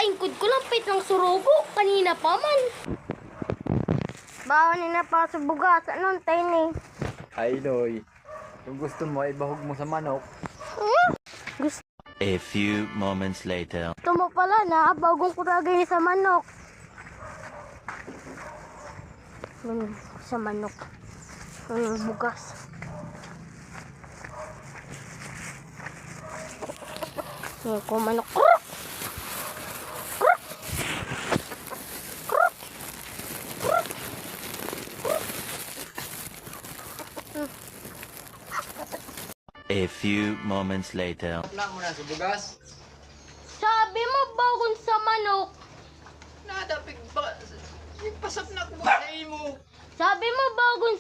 kaingkod ko lang pit ng surugo. Kanina pa man. Bawon na pa sa bugas. Anong tiny? Ay, Loy. Kung gusto mo, ibahog mo sa manok. Gusto A few moments later. mo pala na. Bagong kuragay sa manok. Sa manok. Bugas. Ko manok. A few moments later. Wala mo na sa bugas. Sabi mo bagong sa manok. Nadapig ba? Ipasap na ko sa imo. Sabi mo bagong